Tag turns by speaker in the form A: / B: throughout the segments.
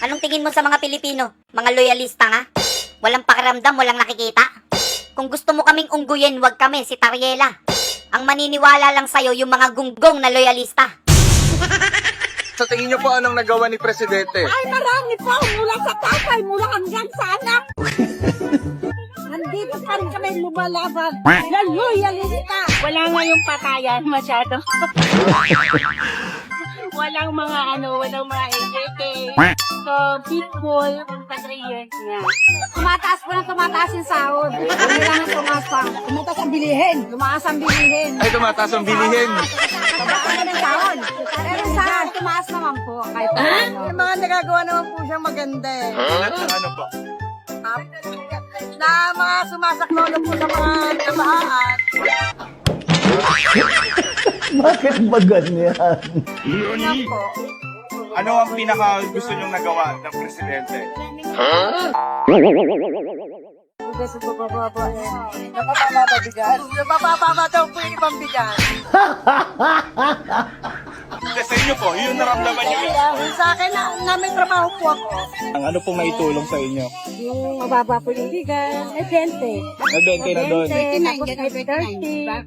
A: Anong tingin mo sa mga Pilipino? Mga loyalista nga? Walang pakiramdam, walang nakikita? Kung gusto mo kaming ungguyin, wag kami, si Tariela. Ang maniniwala lang sa'yo yung mga gunggong na loyalista.
B: Sa tingin niyo po anong nagawa ni Presidente?
C: Ay, marami po. Mula sa tatay, mula hanggang sa anak. Nandito pa rin kami lumalaban. Loyalista.
D: Wala nga yung patayan masyado. Walang mga walang mga AJK. So, people, for 3 years na.
C: Tumataas po na tumataas yung sahod. Hindi lang tumaas pa. Tumataas ang bilihin. Tumaas ang bilihin.
B: Ay, tumataas ang bilihin.
C: Tabaan na ng sahod. Pero sahod, tumaas naman po. Kahit ano.
E: Yung mga nagagawa naman po siyang maganda eh.
B: Ano po?
E: Na mga sumasaklolo po sa mga tamaan.
F: Bakit ba ganyan?
E: Yan po.
B: Ano ang pinaka gusto niyong nagawa ng Presidente?
E: Kasi bababa eh. Napapababa bigas. Napapababa daw po yung ibang bigas.
B: Kasi sa inyo po, yun naramdaman niyo.
E: Sa akin na may trabaho po ako.
B: Ang ano pong naitulong sa inyo?
C: Yung mababa po yung bigas. 20.
B: Nag-20 na doon.
C: 20, tapos 30.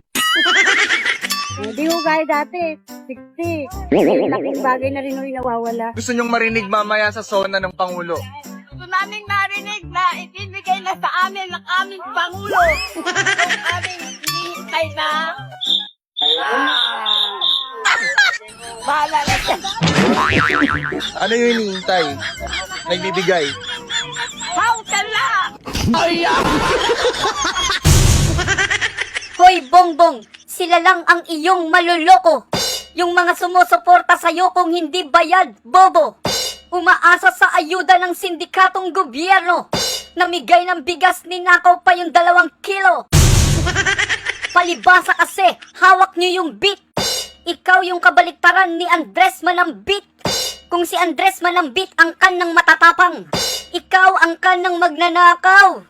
C: Hindi ko gaya dati. 60. Laking bagay na rin yung nawawala.
B: Gusto niyong marinig mamaya sa zona ng Pangulo?
D: Gusto namin marinig na ibibigay na sa amin ng aming Pangulo. Ang aming hinihintay na. Bahala na siya.
B: Ano yung hinihintay? Nagbibigay?
D: How ka lang?
A: Hoy, Bongbong! Sila lang ang iyong maluloko. Yung mga sumusuporta sa'yo kung hindi bayad, bobo. Umaasa sa ayuda ng sindikatong gobyerno. Namigay ng bigas, ninakaw pa yung 2 kilo. Palibasa kasi, hawak niyo yung beat. Ikaw yung kabaliktaran ni Andres Manambit. Kung si Andres Manambit ang kan ng matatapang, ikaw ang kan ng magnanakaw.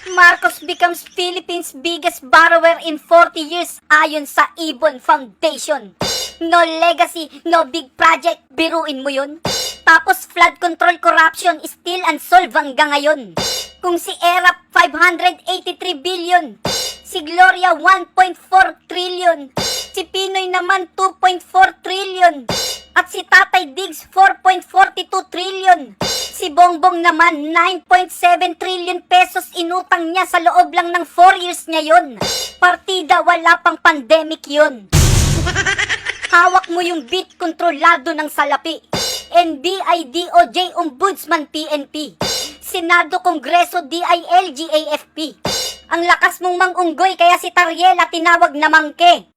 A: Marcos becomes Philippines' biggest borrower in 40 years ayon sa Ibon Foundation. No legacy, no big project, biruin mo yun. Tapos flood control corruption still unsolved hanggang ngayon. Kung si Erap 583 billion, si Gloria 1.4 trillion, si Pinoy naman 2.4 trillion, at si Tatay Diggs 4.42 trillion. Si Bongbong naman 9.7 trillion pesos inutang niya sa loob lang ng 4 years niya yun. Partida, wala pang pandemic yun. Hawak mo yung beat, kontrolado ng salapi. NBI, DOJ, Ombudsman, PNP. Senado, Kongreso, DILG, AFP. Ang lakas mong mangunggoy kaya si Tariela tinawag na mangke.